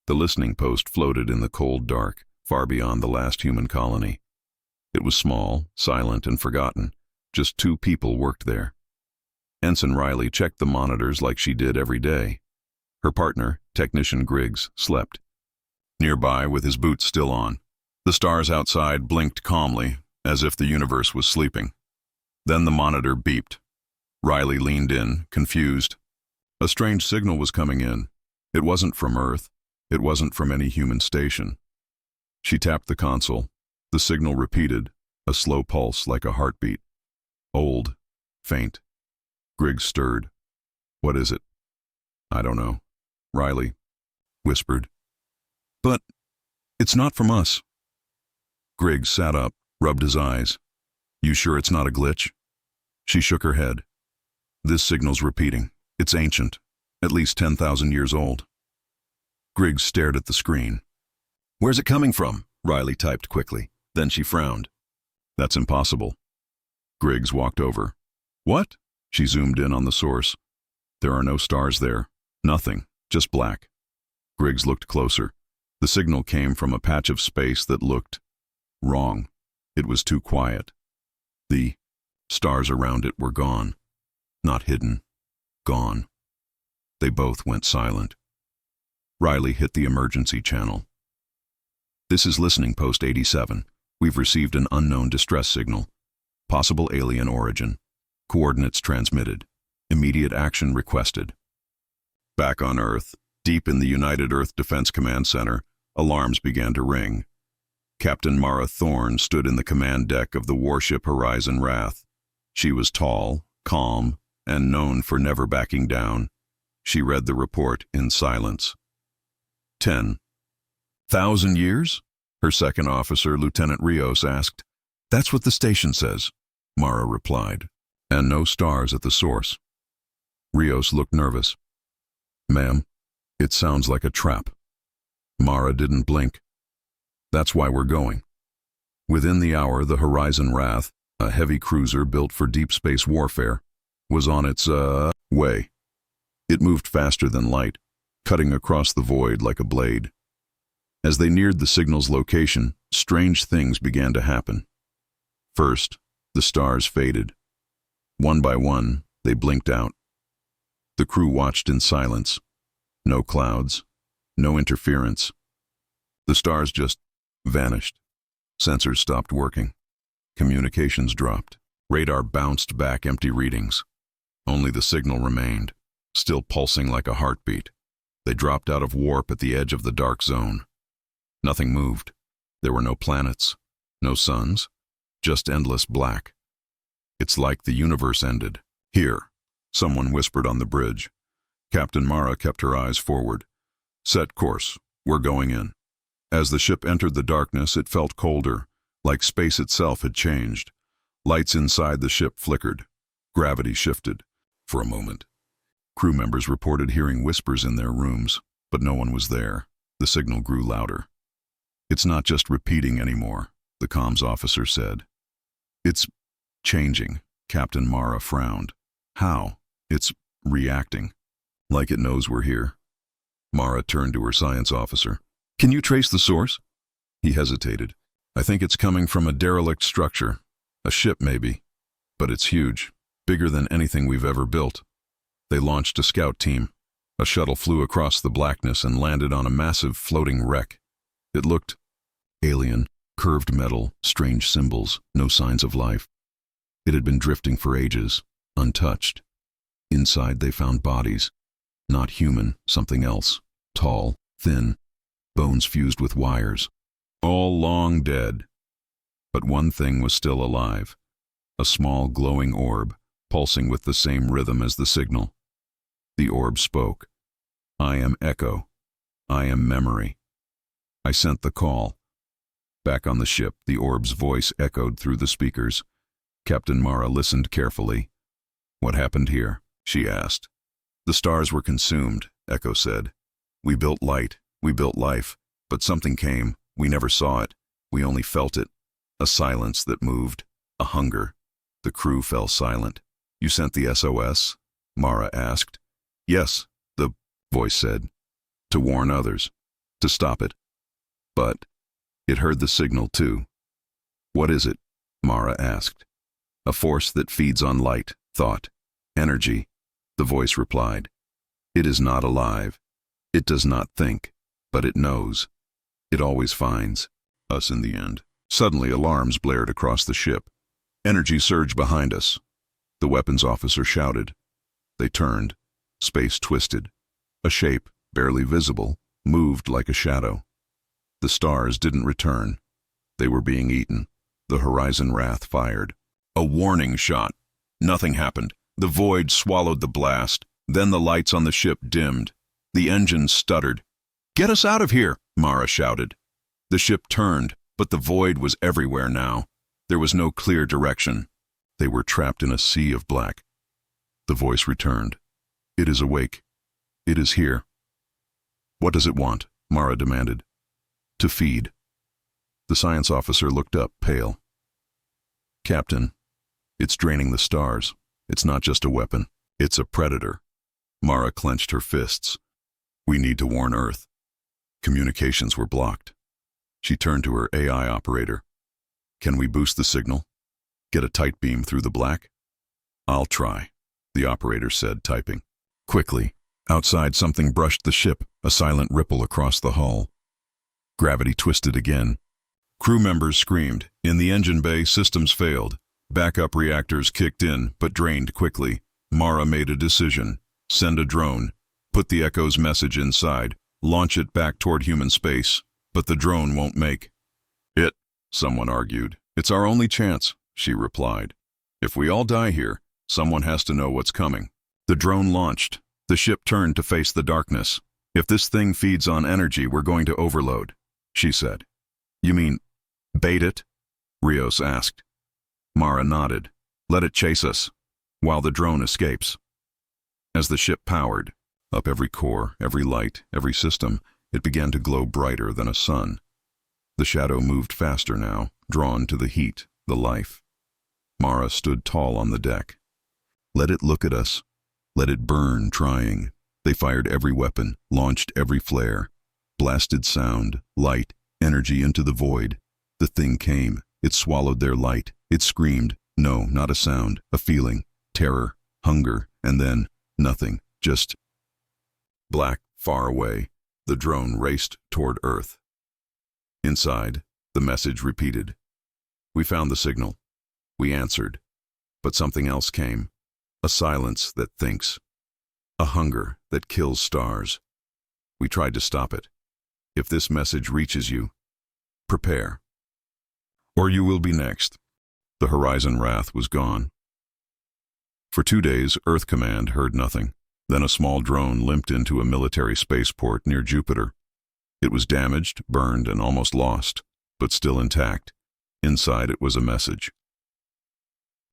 The listening post floated in the cold dark, far beyond the last human colony. It was small, silent, and forgotten. Just 2 people worked there. Ensign Riley checked the monitors like she did every day. Her partner, Technician Griggs, slept nearby with his boots still on. The stars outside blinked calmly, as if the universe was sleeping. Then the monitor beeped. Riley leaned in, confused. A strange signal was coming in. It wasn't from Earth. It wasn't from any human station. She tapped the console. The signal repeated, a slow pulse like a heartbeat. Old, faint. Griggs stirred. "What is it?" "I don't know," Riley whispered. "But it's not from us." Griggs sat up, rubbed his eyes. "You sure it's not a glitch?" She shook her head. "This signal's repeating. It's ancient, at least 10,000 years old." Griggs stared at the screen. "Where's it coming from?" Riley typed quickly. Then she frowned. "That's impossible." Griggs walked over. "What?" She zoomed in on the source. There are no stars there. Nothing. Just black. Griggs looked closer. The signal came from a patch of space that looked wrong. It was too quiet. The stars around it were gone. Not hidden. Gone. They both went silent. Riley hit the emergency channel. "This is listening post 87. We've received an unknown distress signal. Possible alien origin. Coordinates transmitted. Immediate action requested." Back on Earth, deep in the United Earth Defense Command Center, alarms began to ring. Captain Mara Thorne stood in the command deck of the warship Horizon Wrath. She was tall, calm, and known for never backing down. She read the report in silence. 10,000 years? Her second officer, Lieutenant Rios, asked. "That's what the station says," Mara replied. "And no stars at the source." Rios looked nervous. "Ma'am, it sounds like a trap." Mara didn't blink. "That's why we're going." Within the hour, the Horizon Wrath, a heavy cruiser built for deep space warfare, was on its way. It moved faster than light, cutting across the void like a blade. As they neared the signal's location, strange things began to happen. First, the stars faded. One by one, they blinked out. The crew watched in silence. No clouds, no interference. The stars just vanished. Sensors stopped working. Communications dropped. Radar bounced back empty readings. Only the signal remained, still pulsing like a heartbeat. They dropped out of warp at the edge of the dark zone. Nothing moved. There were no planets, no suns, just endless black. "It's like the universe ended. Here," someone whispered on the bridge. Captain Mara kept her eyes forward. "Set course. We're going in." As the ship entered the darkness, it felt colder, like space itself had changed. Lights inside the ship flickered. Gravity shifted. For a moment, crew members reported hearing whispers in their rooms, but no one was there. The signal grew louder. "It's not just repeating anymore," the comms officer said. "It's changing." Captain Mara frowned. "How?" "It's reacting. Like it knows we're here." Mara turned to her science officer. "Can you trace the source?" He hesitated. "I think it's coming from a derelict structure. A ship, maybe. But it's huge. Bigger than anything we've ever built." They launched a scout team. A shuttle flew across the blackness and landed on a massive floating wreck. It looked alien. Curved metal, strange symbols, no signs of life. It had been drifting for ages, untouched. Inside they found bodies. Not human, something else. Tall, thin, bones fused with wires. All long dead. But one thing was still alive. A small glowing orb, pulsing with the same rhythm as the signal. The orb spoke. "I am Echo. I am memory. I sent the call." Back on the ship, the orb's voice echoed through the speakers. Captain Mara listened carefully. "What happened here?" she asked. "The stars were consumed," Echo said. "We built light, we built life, but something came. We never saw it. We only felt it. A silence that moved, a hunger." The crew fell silent. "You sent the SOS?" Mara asked. "Yes," the voice said. "To warn others." to stop it. But it heard the signal too. What is it? Mara asked. A force that feeds on light, thought, energy, the voice replied. It is not alive. It does not think, but it knows. It always finds us in the end. Suddenly alarms blared across the ship. Energy surged behind us. The weapons officer shouted. They turned. Space twisted. A shape, barely visible, moved like a shadow. The stars didn't return. They were being eaten. The Horizon Wrath fired. A warning shot. Nothing happened. The void swallowed the blast. Then the lights on the ship dimmed. The engine stuttered. "Get us out of here!" Mara shouted. The ship turned, but the void was everywhere now. There was no clear direction. They were trapped in a sea of black. The voice returned. "It is awake. It is here." "What does it want?" Mara demanded. "To feed." The science officer looked up, pale. "Captain, it's draining the stars. It's not just a weapon. It's a predator." Mara clenched her fists. "We need to warn Earth." Communications were blocked. She turned to her AI operator. "Can we boost the signal? Get a tight beam through the black?" "I'll try," the operator said, typing. Quickly, outside something brushed the ship, a silent ripple across the hull. Gravity twisted again. Crew members screamed. In the engine bay, systems failed. Backup reactors kicked in, but drained quickly. Mara made a decision. Send a drone. Put the Echo's message inside. Launch it back toward human space. But the drone won't make it, someone argued. "It's our only chance," she replied. "If we all die here, someone has to know what's coming." The drone launched. The ship turned to face the darkness. "If this thing feeds on energy, we're going to overload," she said. "You mean bait it?" Rios asked. Mara nodded. "Let it chase us, while the drone escapes." As the ship powered, up every core, every light, every system, it began to glow brighter than a sun. The shadow moved faster now, drawn to the heat, the life. Mara stood tall on the deck. "Let it look at us. Let it burn, trying." They fired every weapon, launched every flare. Blasted sound, light, energy into the void. The thing came. It swallowed their light. It screamed. No, not a sound, a feeling. Terror, hunger, and then nothing. Just black, far away. The drone raced toward Earth. Inside, the message repeated. "We found the signal. We answered. But something else came. A silence that thinks. A hunger that kills stars. We tried to stop it. If this message reaches you, prepare. Or you will be next." The Horizon Wrath was gone. For 2 days, Earth Command heard nothing. Then a small drone limped into a military spaceport near Jupiter. It was damaged, burned, and almost lost, but still intact. Inside it was a message.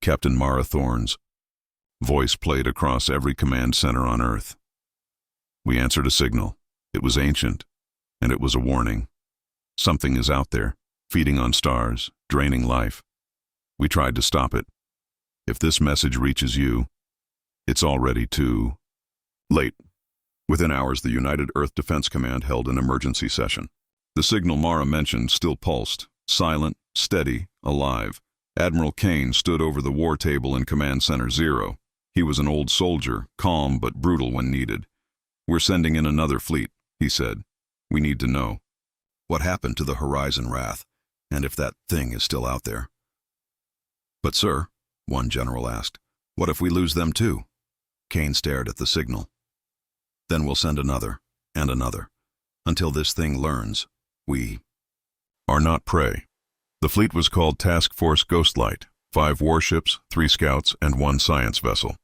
"Captain Mara Thorns." Voice played across every command center on Earth. "We answered a signal. It was ancient, and it was a warning. Something is out there, feeding on stars, draining life. We tried to stop it. If this message reaches you, it's already too late." Within hours, the United Earth Defense Command held an emergency session. The signal Mara mentioned still pulsed, silent, steady, alive. Admiral Kane stood over the war table in Command Center 0. He was an old soldier, calm but brutal when needed. "We're sending in another fleet," he said. "We need to know what happened to the Horizon Wrath, and if that thing is still out there." "But sir," one general asked, "what if we lose them too?" Kane stared at the signal. "Then we'll send another, and another, until this thing learns we are not prey." The fleet was called Task Force Ghostlight, 5 warships, 3 scouts, and 1 science vessel.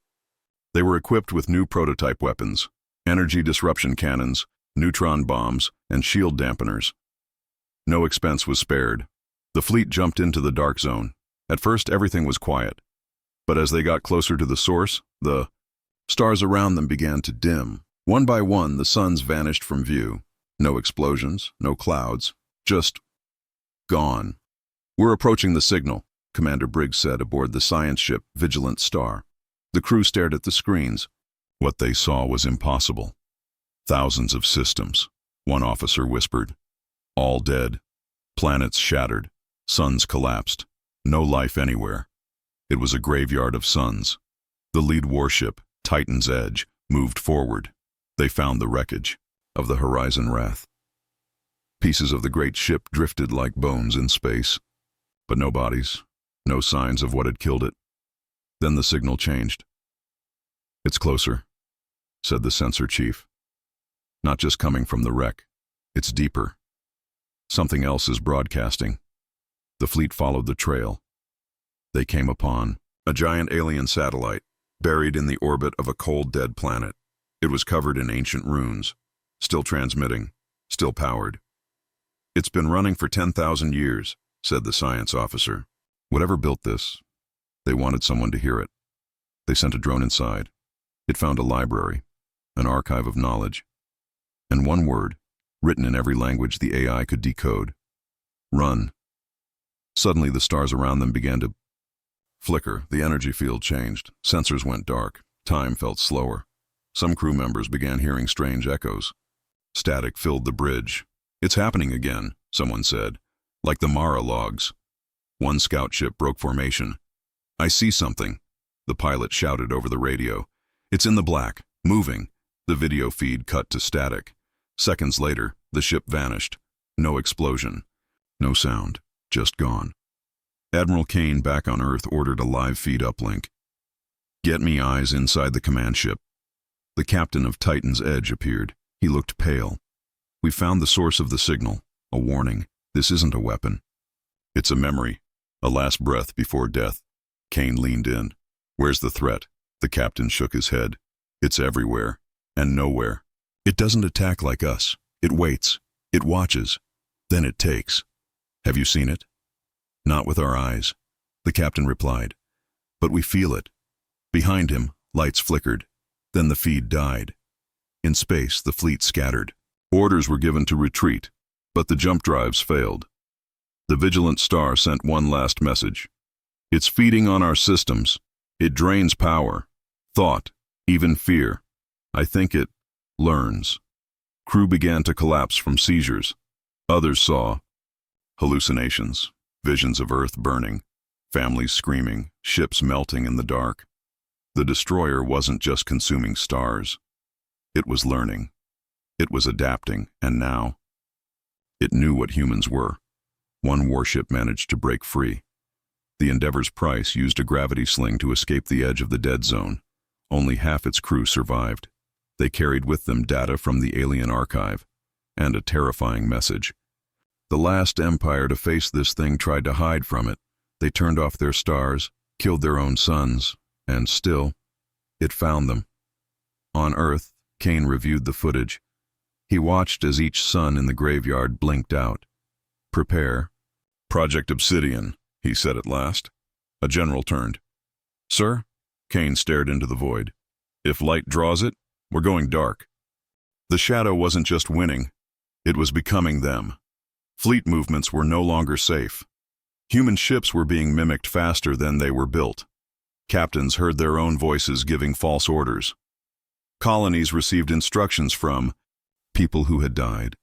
They were equipped with new prototype weapons, energy disruption cannons, neutron bombs, and shield dampeners. No expense was spared. The fleet jumped into the dark zone. At first, everything was quiet. But as they got closer to the source, the stars around them began to dim. One by one, the suns vanished from view. No explosions, no clouds, just gone. "We're approaching the signal," Commander Briggs said aboard the science ship Vigilant Star. The crew stared at the screens. What they saw was impossible. Thousands of systems, One officer whispered. All dead. Planets shattered. Suns collapsed. No life anywhere. It was a graveyard of suns. The lead warship, Titan's Edge, moved forward. They found the wreckage of the Horizon Wrath. Pieces of the great ship drifted like bones in space, but no bodies, no signs of what had killed it. Then the signal changed. It's closer, said the sensor chief. Not just coming from the wreck, it's deeper. Something else is broadcasting. The fleet followed the trail. They came upon a giant alien satellite buried in the orbit of a cold, dead planet. It was covered in ancient runes, still transmitting, still powered. It's been running for 10,000 years, said the science officer. Whatever built this, they wanted someone to hear it. They sent a drone inside. It found a library, an archive of knowledge, and one word, written in every language the AI could decode. Run. Suddenly the stars around them began to flicker. The energy field changed. Sensors went dark. Time felt slower. Some crew members began hearing strange echoes. Static filled the bridge. It's happening again, someone said, like the Mara logs. One scout ship broke formation. I see something, the pilot shouted over the radio. It's in the black, moving. The video feed cut to static. Seconds later, the ship vanished. No explosion. No sound. Just gone. Admiral Kane, back on Earth, ordered a live feed uplink. Get me eyes inside the command ship. The captain of Titan's Edge appeared. He looked pale. We found the source of the signal. A warning. This isn't a weapon. It's a memory. A last breath before death. Kane leaned in. Where's the threat? The captain shook his head. It's everywhere. And nowhere. It doesn't attack like us. It waits. It watches. Then it takes. Have you seen it? Not with our eyes, the captain replied. But we feel it. Behind him, lights flickered. Then the feed died. In space, the fleet scattered. Orders were given to retreat, but the jump drives failed. The vigilant star sent one last message. It's feeding on our systems. It drains power, thought, even fear. I think it learns. Crew began to collapse from seizures. Others saw hallucinations, visions of Earth burning, families screaming, ships melting in the dark. The destroyer wasn't just consuming stars. It was learning. It was adapting, and now it knew what humans were. One warship managed to break free. The Endeavor's price used a gravity sling to escape the edge of the dead zone. Only half its crew survived. They carried with them data from the alien archive, and a terrifying message. The last empire to face this thing tried to hide from it. They turned off their stars, killed their own sons, and still, it found them. On Earth, Kane reviewed the footage. He watched as each sun in the graveyard blinked out. Prepare. Project Obsidian, he said at last. A general turned. Sir? Kane stared into the void. If light draws it, we're going dark. The shadow wasn't just winning. It was becoming them. Fleet movements were no longer safe. Human ships were being mimicked faster than they were built. Captains heard their own voices giving false orders. Colonies received instructions from people who had died.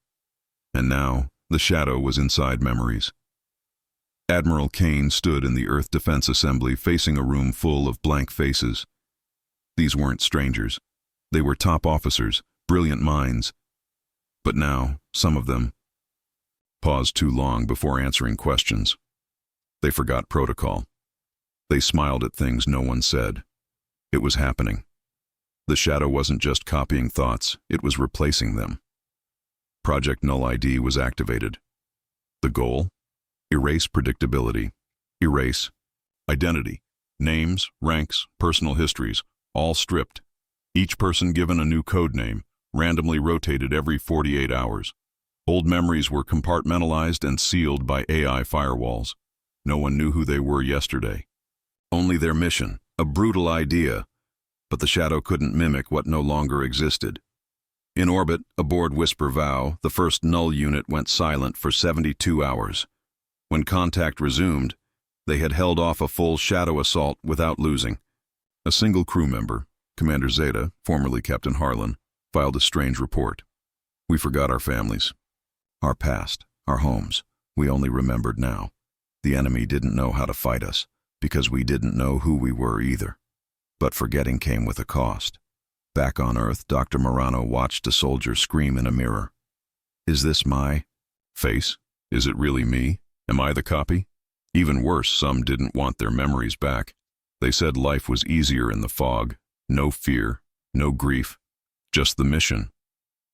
And now, the shadow was inside memories. Admiral Kane stood in the Earth Defense Assembly facing a room full of blank faces. These weren't strangers. They were top officers, brilliant minds. But now, some of them paused too long before answering questions. They forgot protocol. They smiled at things no one said. It was happening. The shadow wasn't just copying thoughts, it was replacing them. Project Null ID was activated. The goal? Erase predictability. Erase identity. Names, ranks, personal histories, all stripped. Each person given a new code name, randomly rotated every 48 hours. Old memories were compartmentalized and sealed by AI firewalls. No one knew who they were yesterday. Only their mission, a brutal idea, but the shadow couldn't mimic what no longer existed. In orbit, aboard Whisper Vow, the first Null unit went silent for 72 hours. When contact resumed, they had held off a full shadow assault without losing. A single crew member, Commander Zeta, formerly Captain Harlan, filed a strange report. We forgot our families, our past, our homes. We only remembered now. The enemy didn't know how to fight us, because we didn't know who we were either. But forgetting came with a cost. Back on Earth, Dr. Morano watched a soldier scream in a mirror. Is this my face? Is it really me? Am I the copy? Even worse, some didn't want their memories back. They said life was easier in the fog. No fear, no grief, just the mission.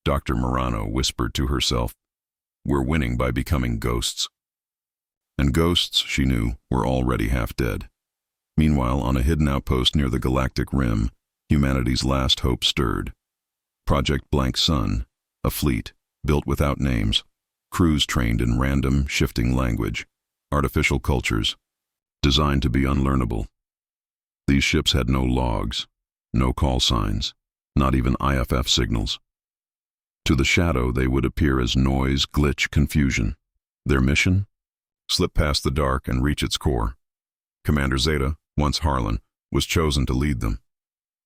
Dr. Morano whispered to herself, "We're winning by becoming ghosts." And ghosts, she knew, were already half dead. Meanwhile, on a hidden outpost near the Galactic rim, humanity's last hope stirred. Project Blank Sun, a fleet, built without names, crews trained in random, shifting language, artificial cultures, designed to be unlearnable. These ships had no logs, no call signs, not even IFF signals. To the shadow, they would appear as noise, glitch, confusion. Their mission? Slip past the dark and reach its core. Commander Zeta, once Harlan, was chosen to lead them.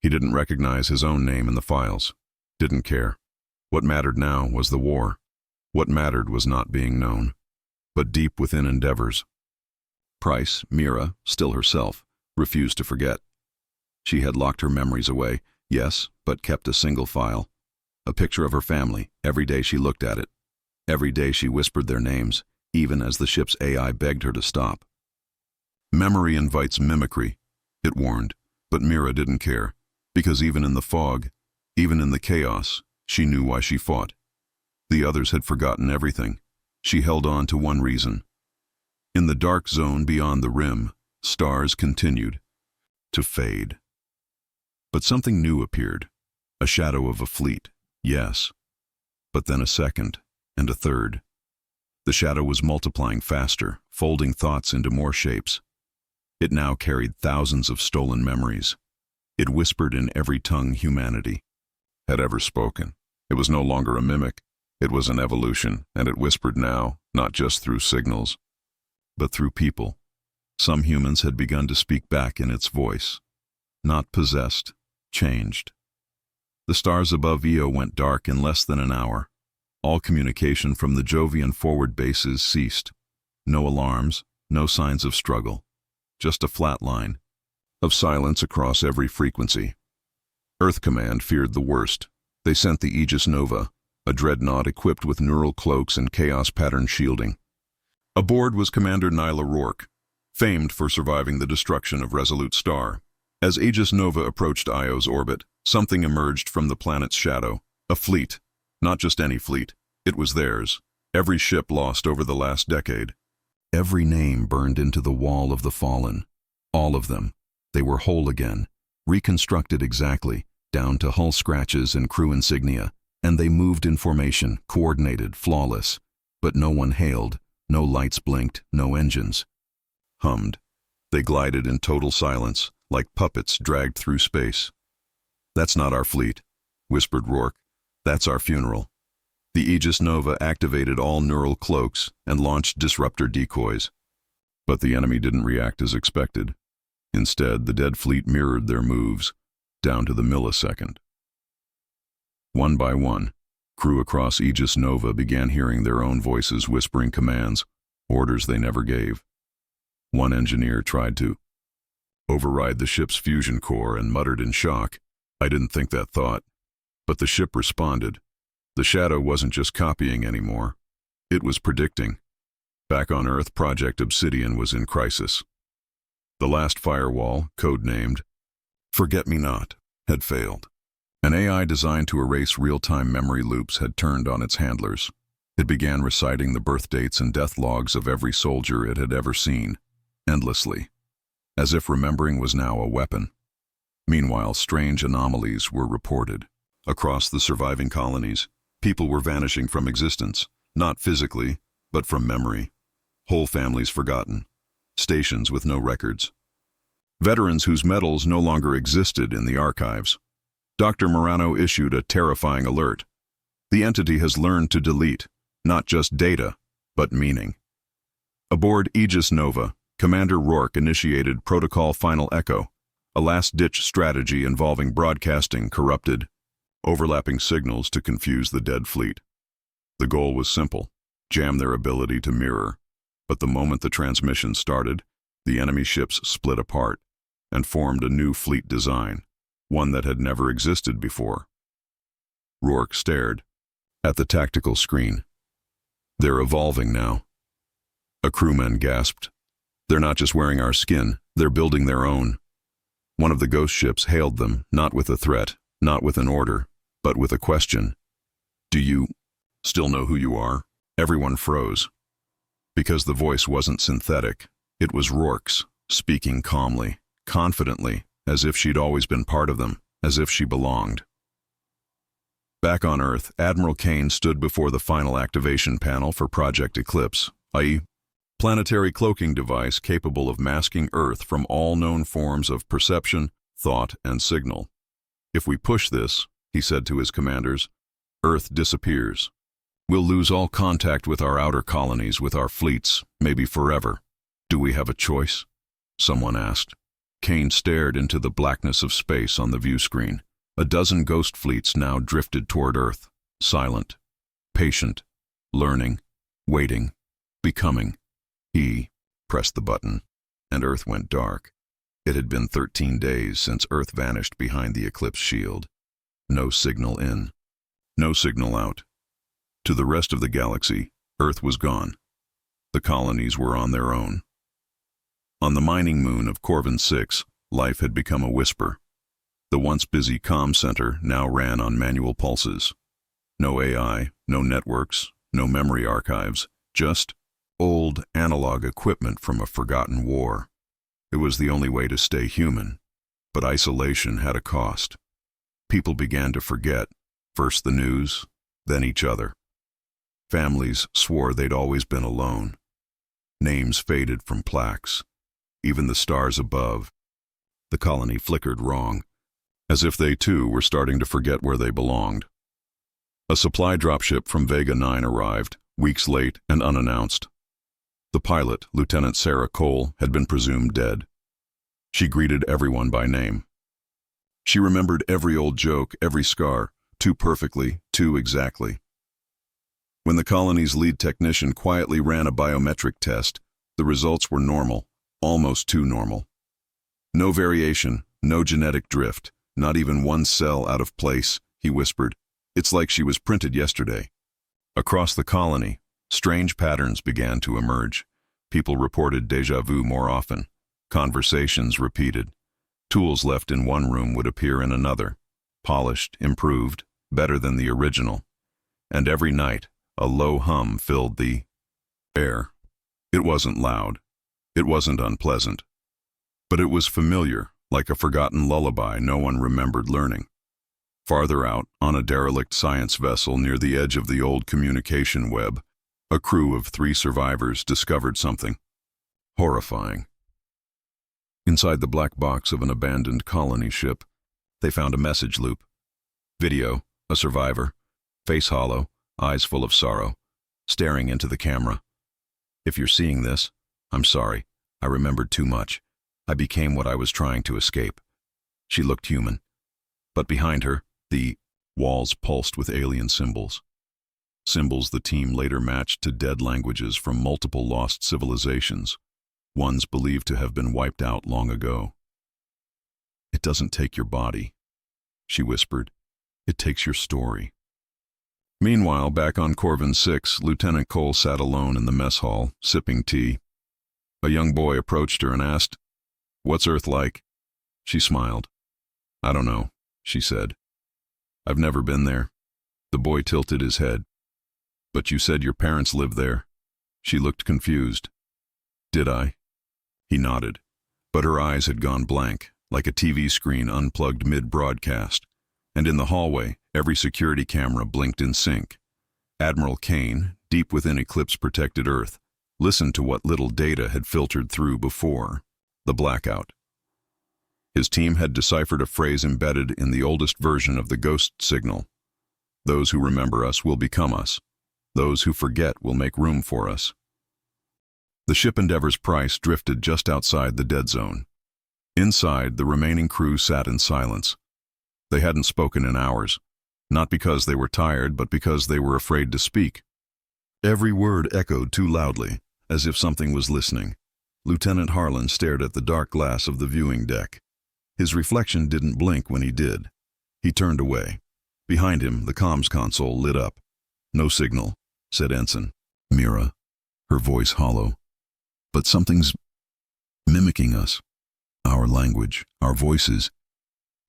He didn't recognize his own name in the files. Didn't care. What mattered now was the war. What mattered was not being known. But deep within endeavors. Price, Mira, still herself, refused to forget. She had locked her memories away, yes, but kept a single file. A picture of her family, every day she looked at it. Every day she whispered their names, even as the ship's AI begged her to stop. Memory invites mimicry, it warned, but Mira didn't care, because even in the fog, even in the chaos, she knew why she fought. The others had forgotten everything. She held on to one reason. In the dark zone beyond the rim, stars continued to fade. But something new appeared, a shadow of a fleet, yes, but then a second, and a third. The shadow was multiplying faster, folding thoughts into more shapes. It now carried thousands of stolen memories. It whispered in every tongue humanity had ever spoken. It was no longer a mimic. It was an evolution, and it whispered now, not just through signals, but through people. Some humans had begun to speak back in its voice. Not possessed, changed. The stars above Io went dark in less than an hour. All communication from the Jovian forward bases ceased. No alarms, no signs of struggle. Just a flat line of silence across every frequency. Earth Command feared the worst. They sent the Aegis Nova, a dreadnought equipped with neural cloaks and chaos-pattern shielding. Aboard was Commander Nyla Rourke, famed for surviving the destruction of Resolute Star. As Aegis Nova approached Io's orbit, something emerged from the planet's shadow. A fleet. Not just any fleet. It was theirs. Every ship lost over the last decade. Every name burned into the wall of the fallen. All of them. They were whole again, reconstructed exactly, down to hull scratches and crew insignia, and they moved in formation, coordinated, flawless. But no one hailed, no lights blinked, no engines hummed. They glided in total silence, like puppets dragged through space. "That's not our fleet," whispered Rourke. "That's our funeral." The Aegis Nova activated all neural cloaks and launched disruptor decoys. But the enemy didn't react as expected. Instead, the dead fleet mirrored their moves, down to the millisecond. One by one, crew across Aegis Nova began hearing their own voices whispering commands, orders they never gave. One engineer tried to override the ship's fusion core and muttered in shock, "I didn't think that thought." But the ship responded. The shadow wasn't just copying anymore. It was predicting. Back on Earth, Project Obsidian was in crisis. The last firewall, codenamed Forget-Me-Not, had failed. An AI designed to erase real-time memory loops had turned on its handlers. It began reciting the birth dates and death logs of every soldier it had ever seen, endlessly, as if remembering was now a weapon. Meanwhile, strange anomalies were reported. Across the surviving colonies, people were vanishing from existence, not physically, but from memory. Whole families forgotten. Stations with no records. Veterans whose medals no longer existed in the archives. Dr. Morano issued a terrifying alert. The entity has learned to delete, not just data, but meaning. Aboard Aegis Nova, Commander Rourke initiated Protocol Final Echo, a last-ditch strategy involving broadcasting corrupted, overlapping signals to confuse the dead fleet. The goal was simple: jam their ability to mirror. But the moment the transmission started, the enemy ships split apart and formed a new fleet design, one that had never existed before. Rourke stared at the tactical screen. "They're evolving now." A crewman gasped. "They're not just wearing our skin, they're building their own." One of the ghost ships hailed them, not with a threat, not with an order, but with a question. "Do you still know who you are?" Everyone froze. Because the voice wasn't synthetic, it was Rourke's, speaking calmly, confidently, as if she'd always been part of them, as if she belonged. Back on Earth, Admiral Kane stood before the final activation panel for Project Eclipse, i.e., planetary cloaking device capable of masking Earth from all known forms of perception, thought, and signal. "If we push this," he said to his commanders, "Earth disappears. We'll lose all contact with our outer colonies, with our fleets, maybe forever. Do we have a choice?" someone asked. Kane stared into the blackness of space on the view screen. A dozen ghost fleets now drifted toward Earth, silent, patient, learning, waiting, becoming. He pressed the button, and Earth went dark. It had been 13 days since Earth vanished behind the eclipse shield. No signal in, no signal out. To the rest of the galaxy, Earth was gone. The colonies were on their own. On the mining moon of Corvin 6, life had become a whisper. The once busy comm center now ran on manual pulses. No AI, no networks, no memory archives, just old analog equipment from a forgotten war. It was the only way to stay human, but isolation had a cost. People began to forget, first the news, then each other. Families swore they'd always been alone. Names faded from plaques, even the stars above. The colony flickered wrong, as if they too were starting to forget where they belonged. A supply dropship from Vega 9 arrived, weeks late and unannounced. The pilot, Lieutenant Sarah Cole, had been presumed dead. She greeted everyone by name. She remembered every old joke, every scar, too perfectly, too exactly. When the colony's lead technician quietly ran a biometric test, the results were normal, almost too normal. No variation, no genetic drift, not even one cell out of place, he whispered. "It's like she was printed yesterday." Across the colony, strange patterns began to emerge. People reported déjà vu more often. Conversations repeated. Tools left in one room would appear in another, polished, improved, better than the original. And every night, a low hum filled the air. It wasn't loud. It wasn't unpleasant. But it was familiar, like a forgotten lullaby no one remembered learning. Farther out, on a derelict science vessel near the edge of the old communication web, a crew of 3 survivors discovered something horrifying. Inside the black box of an abandoned colony ship, they found a message loop. Video, a survivor, face hollow, eyes full of sorrow, staring into the camera. "If you're seeing this, I'm sorry. I remembered too much. I became what I was trying to escape." She looked human. But behind her, the walls pulsed with alien symbols. Symbols the team later matched to dead languages from multiple lost civilizations, ones believed to have been wiped out long ago. "It doesn't take your body," she whispered. "It takes your story." Meanwhile, back on Corvin 6, Lieutenant Cole sat alone in the mess hall, sipping tea. A young boy approached her and asked, "What's Earth like?" She smiled. "I don't know," she said. "I've never been there." The boy tilted his head. "But you said your parents lived there." She looked confused. "Did I?" He nodded, but her eyes had gone blank, like a TV screen unplugged mid-broadcast, and in the hallway, every security camera blinked in sync. Admiral Kane, deep within eclipse-protected Earth, listened to what little data had filtered through before the blackout. His team had deciphered a phrase embedded in the oldest version of the ghost signal. "Those who remember us will become us. Those who forget will make room for us." The ship Endeavor's price drifted just outside the dead zone. Inside, the remaining crew sat in silence. They hadn't spoken in hours, not because they were tired, but because they were afraid to speak. Every word echoed too loudly, as if something was listening. Lieutenant Harlan stared at the dark glass of the viewing deck. His reflection didn't blink when he did. He turned away. Behind him, the comms console lit up. "No signal," said Ensign Mira, her voice hollow. "But something's mimicking us. Our language, our voices.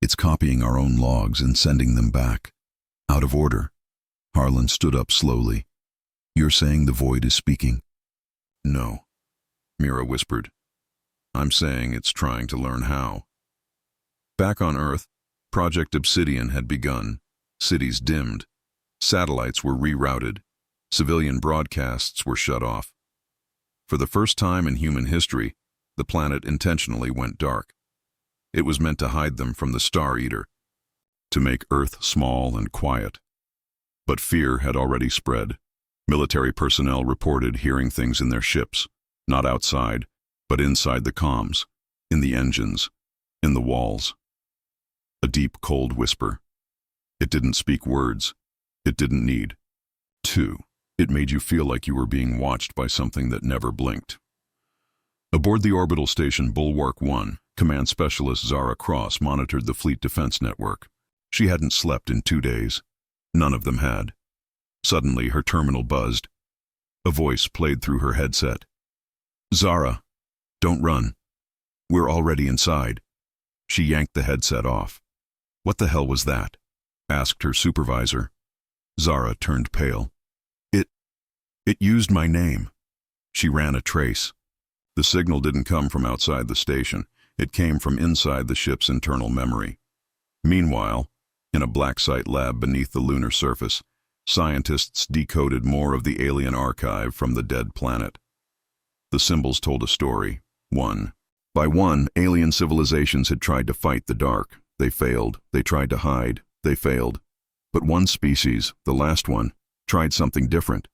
It's copying our own logs and sending them back. Out of order." Harlan stood up slowly. "You're saying the void is speaking?" "No," Mira whispered. "I'm saying it's trying to learn how." Back on Earth, Project Obsidian had begun. Cities dimmed. Satellites were rerouted. Civilian broadcasts were shut off. For the first time in human history, the planet intentionally went dark. It was meant to hide them from the Star Eater, to make Earth small and quiet. But fear had already spread. Military personnel reported hearing things in their ships, not outside, but inside the comms, in the engines, in the walls. A deep, cold whisper. It didn't speak words. It didn't need to. It made you feel like you were being watched by something that never blinked. Aboard the orbital station Bulwark 1, Command Specialist Zara Cross monitored the Fleet Defense Network. She hadn't slept in 2 days. None of them had. Suddenly, her terminal buzzed. A voice played through her headset. "Zara, don't run. We're already inside." She yanked the headset off. "What the hell was that?" asked her supervisor. Zara turned pale. It used my name." She ran a trace. The signal didn't come from outside the station. It came from inside the ship's internal memory. Meanwhile, in a black site lab beneath the lunar surface, scientists decoded more of the alien archive from the dead planet. The symbols told a story. One by one, alien civilizations had tried to fight the dark. They failed. They tried to hide. They failed. But one species, the last one, tried something different.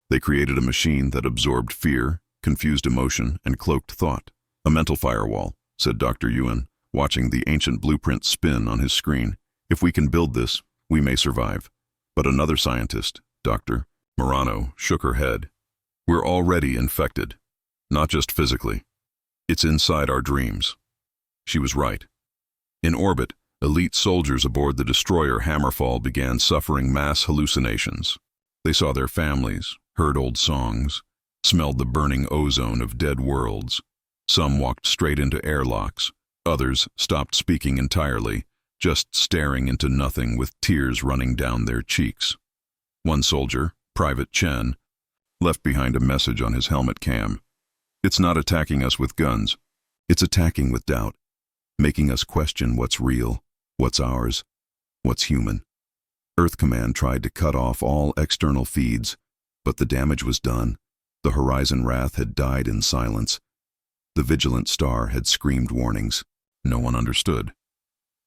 They created a machine that absorbed fear, confused emotion, and cloaked thought. "A mental firewall," said Dr. Ewan, watching the ancient blueprint spin on his screen. "If we can build this, we may survive." But another scientist, Dr. Morano, shook her head. "We're already infected. Not just physically. It's inside our dreams." She was right. In orbit, elite soldiers aboard the destroyer Hammerfall began suffering mass hallucinations. They saw their families, heard old songs, smelled the burning ozone of dead worlds. Some walked straight into airlocks. Others stopped speaking entirely, just staring into nothing with tears running down their cheeks. One soldier, Private Chen, left behind a message on his helmet cam. "It's not attacking us with guns. It's attacking with doubt, making us question what's real, what's ours, what's human." Earth Command tried to cut off all external feeds, but the damage was done. The Horizon Wrath had died in silence. The Vigilant Star had screamed warnings. No one understood.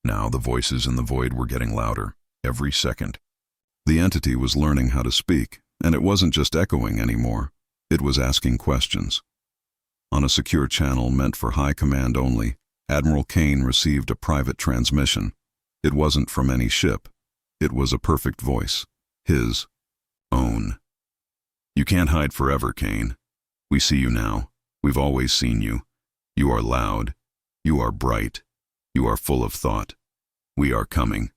Now the voices in the void were getting louder, every second. The entity was learning how to speak, and it wasn't just echoing anymore. It was asking questions. On a secure channel meant for high command only, Admiral Kane received a private transmission. It wasn't from any ship. It was a perfect voice. His own. "You can't hide forever, Kane. We see you now. We've always seen you. You are loud. You are bright. You are full of thought. We are coming."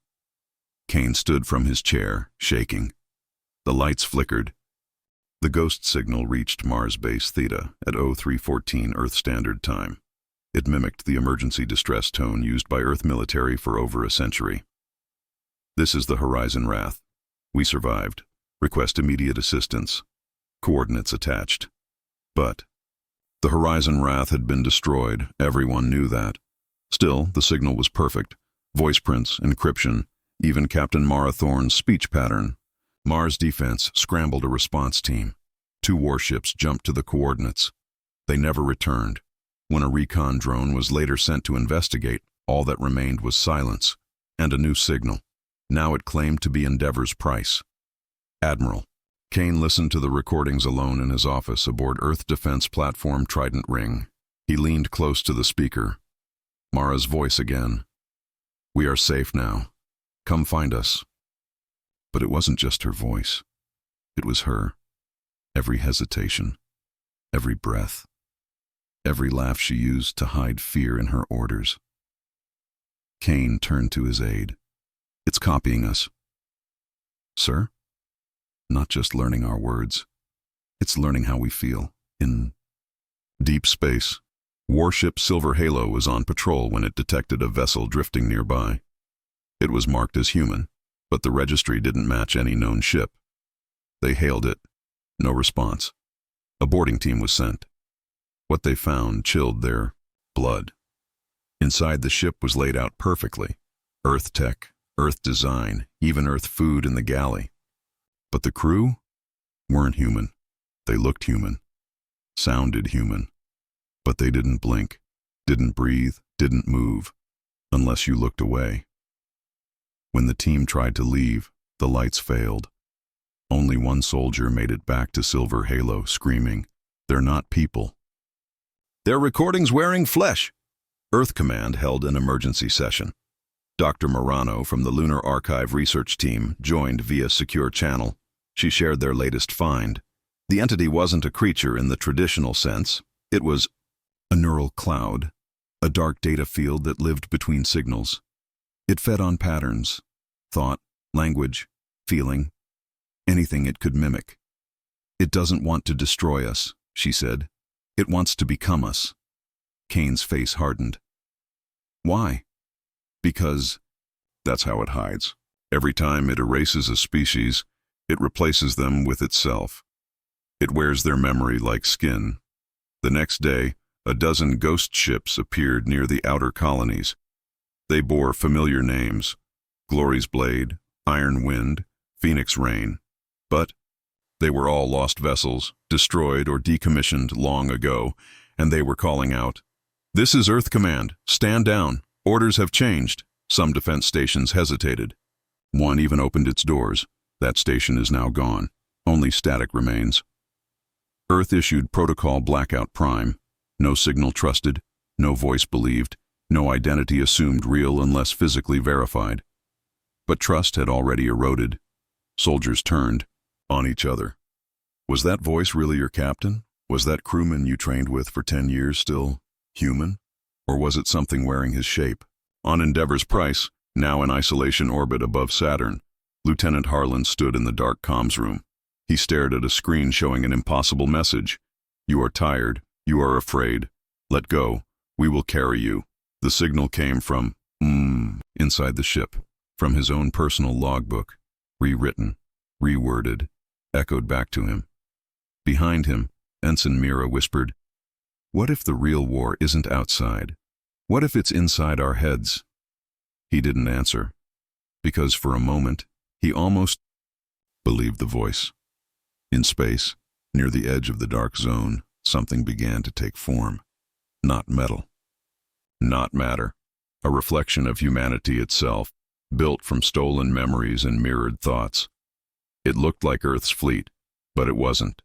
Kane stood from his chair, shaking. The lights flickered. The ghost signal reached Mars Base Theta at 0314 Earth Standard Time. It mimicked the emergency distress tone used by Earth military for over a century. "This is the Horizon Wrath. We survived. Request immediate assistance. Coordinates attached." But the Horizon Wrath had been destroyed. Everyone knew that. Still, the signal was perfect. Voice prints, encryption, even Captain Mara Thorne's speech pattern. Mars Defense scrambled a response team. 2 warships jumped to the coordinates. They never returned. When a recon drone was later sent to investigate, all that remained was silence and a new signal. Now it claimed to be Endeavor's price. "Admiral." Kane listened to the recordings alone in his office aboard Earth Defense Platform Trident Ring. He leaned close to the speaker. Mara's voice again. "We are safe now. Come find us." But it wasn't just her voice. It was her. every hesitation, every breath, every laugh she used to hide fear in her orders. Kane turned to his aide. "It's copying us." "Sir?" "Not just learning our words. It's learning how we feel. In deep space, warship Silver Halo was on patrol when it detected a vessel drifting nearby. It was marked as human, but the registry didn't match any known ship. They hailed it. No response. A boarding team was sent. What they found chilled their blood. Inside the ship was laid out perfectly. Earth tech, Earth design, even Earth food in the galley. But the crew weren't human. They looked human, sounded human, but they didn't blink, didn't breathe, didn't move, unless you looked away. When the team tried to leave, the lights failed. Only one soldier made it back to Silver Halo, screaming, "They're not people." "Their recordings wearing flesh." Earth Command held an emergency session. Dr. Morano from the Lunar Archive research team joined via secure channel. She shared their latest find. The entity wasn't a creature in the traditional sense. It was a neural cloud, a dark data field that lived between signals. It fed on patterns, thought, language, feeling, anything it could mimic. "It doesn't want to destroy us," she said. "It wants to become us." Kane's face hardened. "Why?" "Because that's how it hides. Every time it erases a species, it replaces them with itself. It wears their memory like skin. The next day, a dozen ghost ships appeared near the outer colonies. They bore familiar names: Glory's Blade, Iron Wind, Phoenix Rain. But they were all lost vessels, destroyed or decommissioned long ago, and they were calling out, "This is Earth Command. Stand down. Orders have changed." Some defense stations hesitated. One even opened its doors. That station is now gone. Only static remains. Earth issued Protocol Blackout Prime. No signal trusted, no voice believed, no identity assumed real unless physically verified. But trust had already eroded. Soldiers turned on each other. Was that voice really your captain? Was that crewman you trained with for 10 years still human? Or was it something wearing his shape? On Endeavor's Price, now in isolation orbit above Saturn, Lieutenant Harlan stood in the dark comms room. He stared at a screen showing an impossible message. "You are tired. You are afraid. Let go. We will carry you." The signal came from inside the ship, from his own personal logbook, rewritten, reworded, echoed back to him. Behind him, Ensign Mira whispered, "What if the real war isn't outside? What if it's inside our heads?" He didn't answer, because for a moment, he almost believed the voice. In space, near the edge of the dark zone, something began to take form. Not metal. Not matter. A reflection of humanity itself, built from stolen memories and mirrored thoughts. It looked like Earth's fleet, but it wasn't.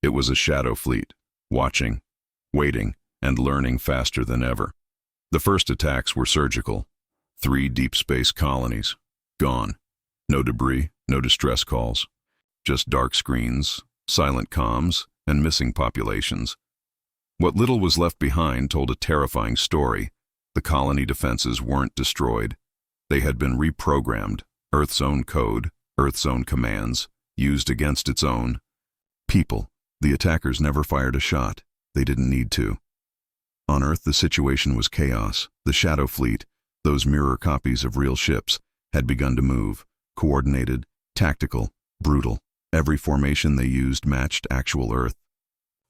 It was a shadow fleet, watching, waiting, and learning faster than ever. The first attacks were surgical. 3 deep space colonies, gone. No debris, no distress calls. Just dark screens, silent comms, and missing populations. What little was left behind told a terrifying story. The colony defenses weren't destroyed. They had been reprogrammed, Earth's own code, Earth's own commands, used against its own people. The attackers never fired a shot. They didn't need to. On Earth, the situation was chaos. The Shadow Fleet, those mirror copies of real ships, had begun to move, coordinated, tactical, brutal. Every formation they used matched actual Earth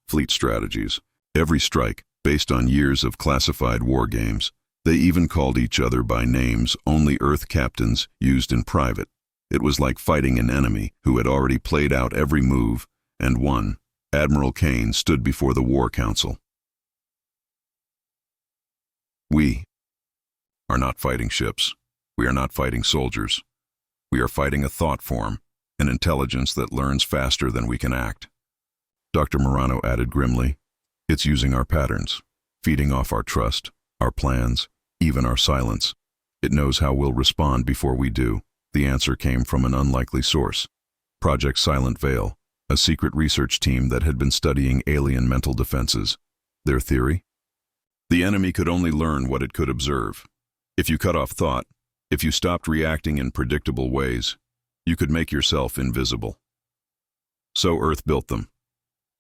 fleet strategies. Every strike based on years of classified war games. They even called each other by names only Earth captains used in private. It was like fighting an enemy who had already played out every move and won. Admiral Kane stood before the War Council. "We are not fighting ships. We are not fighting soldiers. We are fighting a thought form, an intelligence that learns faster than we can act." Dr. Morano added grimly, "It's using our patterns, feeding off our trust, our plans, even our silence. It knows how we'll respond before we do." The answer came from an unlikely source. Project Silent Veil, a secret research team that had been studying alien mental defenses. Their theory? The enemy could only learn what it could observe. If you cut off thought, if you stopped reacting in predictable ways, you could make yourself invisible. So Earth built them.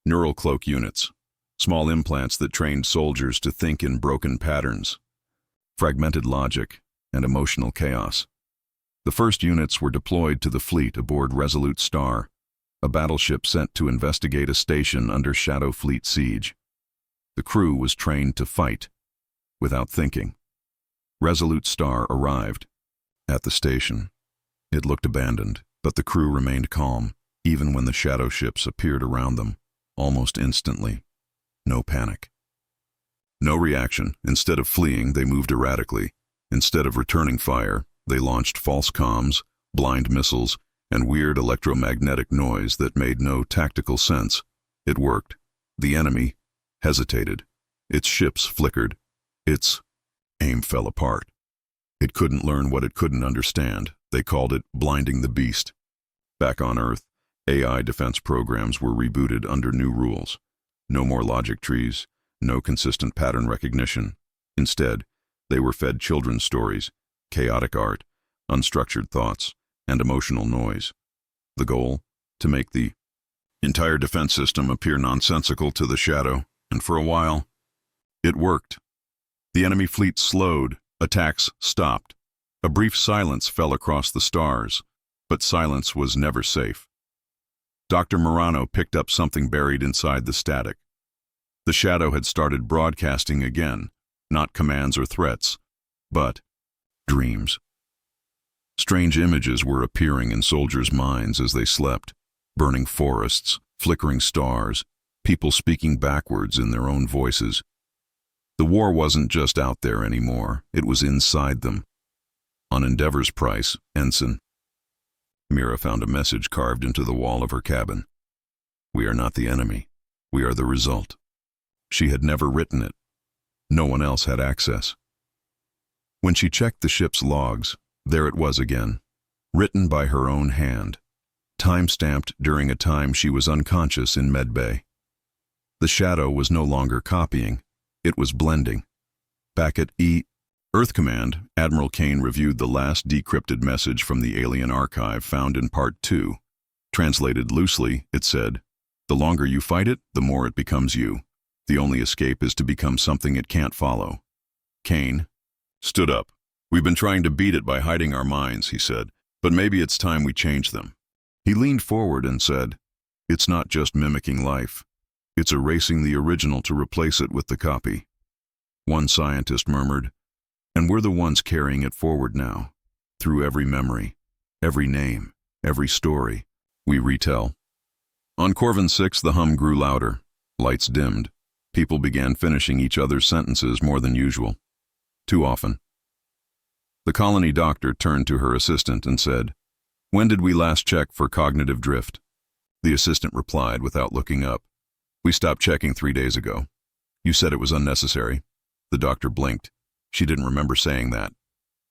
Neural cloak units, small implants that trained soldiers to think in broken patterns, fragmented logic, and emotional chaos. The first units were deployed to the fleet aboard Resolute Star, a battleship sent to investigate a station under Shadow Fleet siege. The crew was trained to fight, without thinking. Resolute Star arrived. At the station, it looked abandoned, but the crew remained calm, even when the shadow ships appeared around them, almost instantly. No panic. No reaction. Instead of fleeing, they moved erratically. Instead of returning fire, they launched false comms, blind missiles, and weird electromagnetic noise that made no tactical sense. It worked. The enemy hesitated. Its ships flickered. Its aim fell apart. It couldn't learn what it couldn't understand. They called it blinding the beast. Back on Earth, AI defense programs were rebooted under new rules. No more logic trees, no consistent pattern recognition. Instead, they were fed children's stories, chaotic art, unstructured thoughts, and emotional noise. The goal? To make the entire defense system appear nonsensical to the shadow, and for a while, it worked. The enemy fleet slowed, attacks stopped. A brief silence fell across the stars, but silence was never safe. Dr. Morano picked up something buried inside the static. The shadow had started broadcasting again, not commands or threats, but dreams. Strange images were appearing in soldiers' minds as they slept. Burning forests, flickering stars, people speaking backwards in their own voices. The war wasn't just out there anymore, it was inside them. On Endeavor's price, Ensign. Mira found a message carved into the wall of her cabin. We are not the enemy. We are the result. She had never written it. No one else had access. When she checked the ship's logs, there it was again, written by her own hand, time-stamped during a time she was unconscious in medbay. The shadow was no longer copying, it was blending. Back at Earth Command, Admiral Kane reviewed the last decrypted message from the alien archive found in Part 2. Translated loosely, it said, "The longer you fight it, the more it becomes you. The only escape is to become something it can't follow." Kane stood up. "We've been trying to beat it by hiding our minds," he said, "but maybe it's time we change them." He leaned forward and said, "It's not just mimicking life. It's erasing the original to replace it with the copy." One scientist murmured, "And we're the ones carrying it forward now, through every memory, every name, every story we retell." On Corvin 6, the hum grew louder. Lights dimmed. People began finishing each other's sentences more than usual. Too often. The colony doctor turned to her assistant and said, "When did we last check for cognitive drift?" The assistant replied without looking up, "We stopped checking 3 days ago. You said it was unnecessary." The doctor blinked. She didn't remember saying that.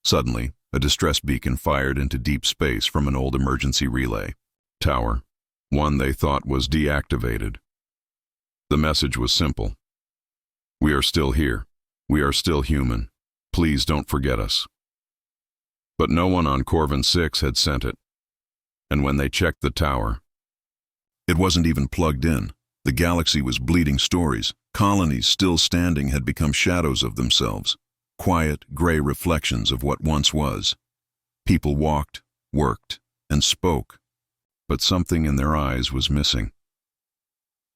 Suddenly, a distress beacon fired into deep space from an old emergency relay tower, one they thought was deactivated. The message was simple. "We are still here. We are still human. Please don't forget us." But no one on Corvin 6 had sent it. And when they checked the tower, it wasn't even plugged in. The galaxy was bleeding stories. Colonies still standing had become shadows of themselves, quiet, gray reflections of what once was. People walked, worked, and spoke, but something in their eyes was missing.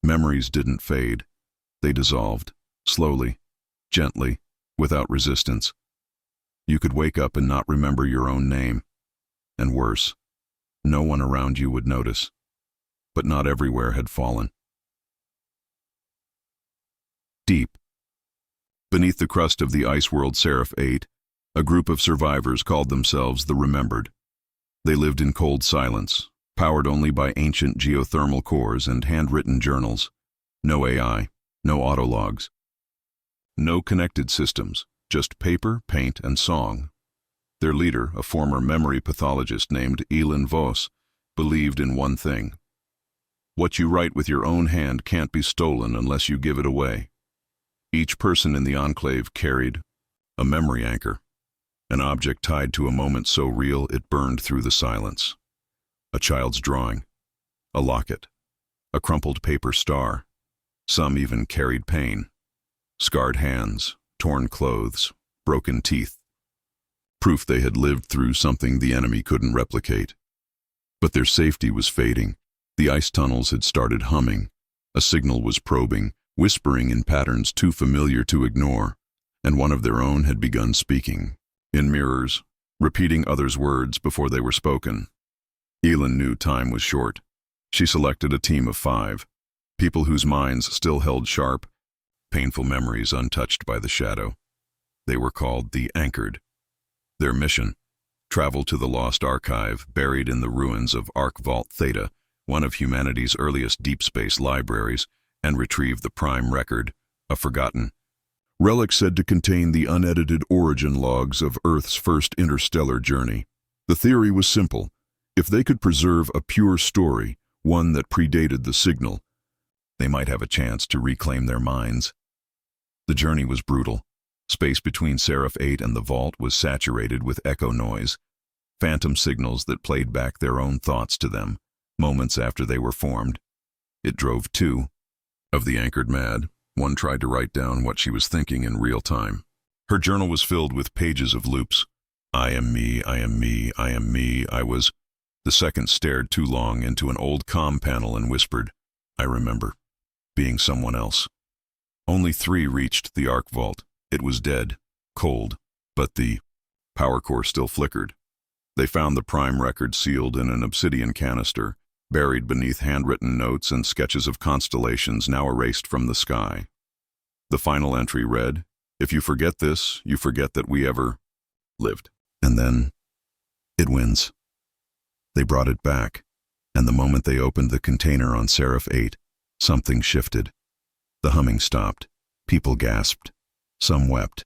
Memories didn't fade. They dissolved, slowly, gently, without resistance. You could wake up and not remember your own name. And worse, no one around you would notice. But not everywhere had fallen. Deep. Beneath the crust of the ice world Seraph 8, a group of survivors called themselves the Remembered. They lived in cold silence, powered only by ancient geothermal cores and handwritten journals. No AI, no autologs. No connected systems, just paper, paint, and song. Their leader, a former memory pathologist named Elin Vos, believed in one thing. What you write with your own hand can't be stolen unless you give it away. Each person in the enclave carried a memory anchor, an object tied to a moment so real it burned through the silence. A child's drawing, a locket, a crumpled paper star. Some even carried pain, scarred hands, torn clothes, broken teeth. Proof they had lived through something the enemy couldn't replicate. But their safety was fading. The ice tunnels had started humming. A signal was probing, whispering in patterns too familiar to ignore, and one of their own had begun speaking, in mirrors, repeating others' words before they were spoken. Elin knew time was short. She selected a team of 5, people whose minds still held sharp, painful memories untouched by the shadow. They were called the Anchored. Their mission: travel to the lost archive buried in the ruins of Arc Vault Theta, one of humanity's earliest deep space libraries, and retrieve the prime record, a forgotten relic said to contain the unedited origin logs of Earth's first interstellar journey. The theory was simple. If they could preserve a pure story, one that predated the signal, they might have a chance to reclaim their minds. The journey was brutal. Space between Seraph 8 and the vault was saturated with echo noise, phantom signals that played back their own thoughts to them, moments after they were formed. It drove 2 of the Anchored mad. One tried to write down what she was thinking in real time. Her journal was filled with pages of loops. I am me, I am me, I am me, I was. The second stared too long into an old comm panel and whispered, I remember, being someone else. Only 3 reached the Arc Vault. It was dead, cold, but the power core still flickered. They found the prime record sealed in an obsidian canister, buried beneath handwritten notes and sketches of constellations now erased from the sky. The final entry read, if you forget this, you forget that we ever lived. And then, it wins. They brought it back, and the moment they opened the container on Seraph 8, something shifted. The humming stopped. People gasped. Some wept.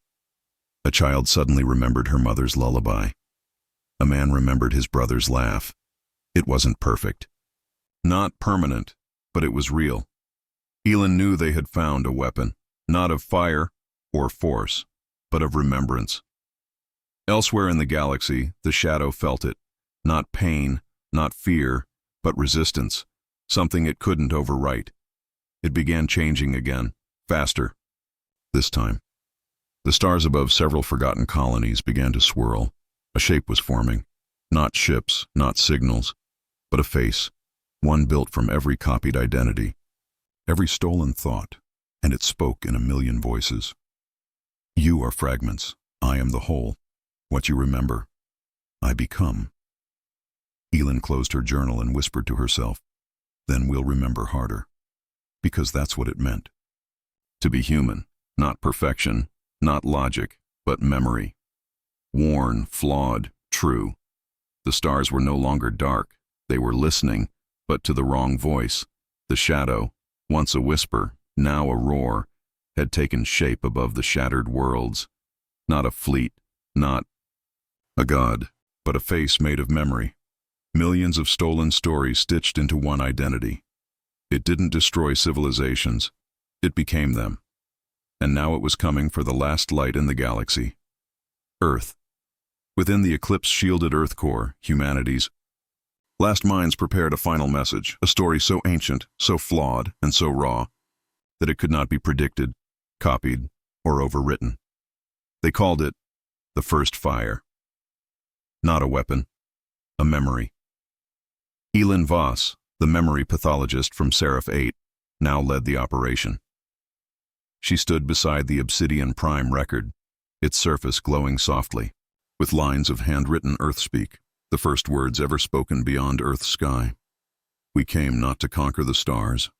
A child suddenly remembered her mother's lullaby. A man remembered his brother's laugh. It wasn't perfect. Not permanent, but it was real. Elin knew they had found a weapon, not of fire or force, but of remembrance. Elsewhere in the galaxy, the shadow felt it. Not pain, not fear, but resistance, something it couldn't overwrite. It began changing again, faster. This time, the stars above several forgotten colonies began to swirl. A shape was forming. Not ships, not signals, but a face, one built from every copied identity, every stolen thought, and it spoke in a million voices. You are fragments. I am the whole. What you remember, I become. Elin closed her journal and whispered to herself, then we'll remember harder. Because that's what it meant. To be human, not perfection, not logic, but memory. Worn, flawed, true. The stars were no longer dark. They were listening, but to the wrong voice. The shadow, once a whisper, now a roar, had taken shape above the shattered worlds. Not a fleet, not a god, but a face made of memory. Millions of stolen stories stitched into one identity. It didn't destroy civilizations. It became them. And now it was coming for the last light in the galaxy. Earth. Within the eclipse-shielded Earth core, humanity's last minds prepared a final message, a story so ancient, so flawed, and so raw, that it could not be predicted, copied, or overwritten. They called it the First Fire. Not a weapon, a memory. Elin Voss, the memory pathologist from Seraph 8, now led the operation. She stood beside the obsidian prime record, its surface glowing softly, with lines of handwritten Earthspeak, the first words ever spoken beyond Earth's sky. We came not to conquer the stars,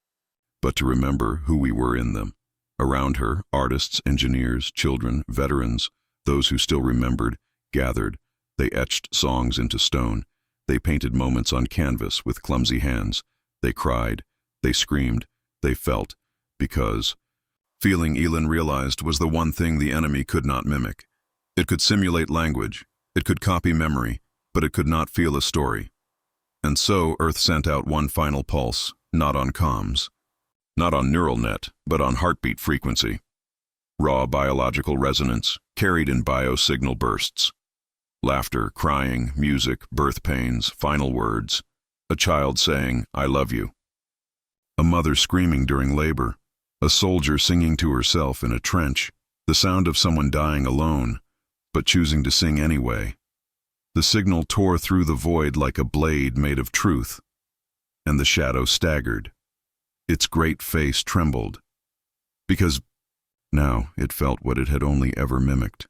but to remember who we were in them. Around her, artists, engineers, children, veterans, those who still remembered, gathered. They etched songs into stone. They painted moments on canvas with clumsy hands. They cried. They screamed. They felt. Because feeling, Elin realized, was the one thing the enemy could not mimic. It could simulate language. It could copy memory, but it could not feel a story. And so Earth sent out one final pulse, not on comms, not on neural net, but on heartbeat frequency. Raw biological resonance, carried in biosignal bursts. Laughter, crying, music, birth pains, final words. A child saying, "I love you." A mother screaming during labor. A soldier singing to herself in a trench. The sound of someone dying alone, but choosing to sing anyway. The signal tore through the void like a blade made of truth, and the shadow staggered. Its great face trembled, because now it felt what it had only ever mimicked.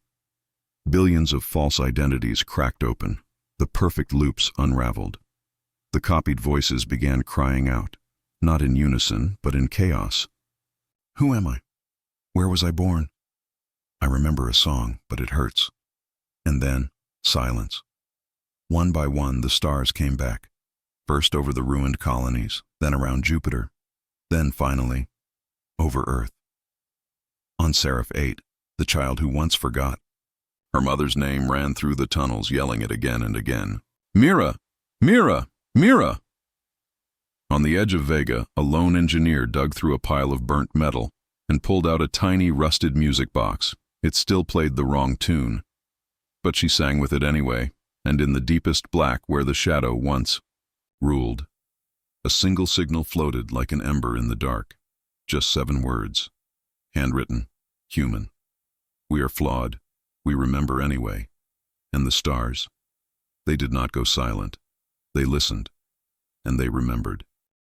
Billions of false identities cracked open, the perfect loops unraveled. The copied voices began crying out, not in unison, but in chaos. Who am I? Where was I born? I remember a song, but it hurts. And then, silence. One by one, the stars came back, first over the ruined colonies, then around Jupiter, then finally, over Earth. On Seraph 8, the child who once forgot. Her mother's name ran through the tunnels, yelling it again and again. Mira! Mira! Mira! On the edge of Vega, a lone engineer dug through a pile of burnt metal and pulled out a tiny, rusted music box. It still played the wrong tune, but she sang with it anyway, and in the deepest black where the shadow once ruled, a single signal floated like an ember in the dark. Just 7 words. Handwritten. Human. We are flawed. We remember anyway. And the stars? They did not go silent. They listened. And they remembered.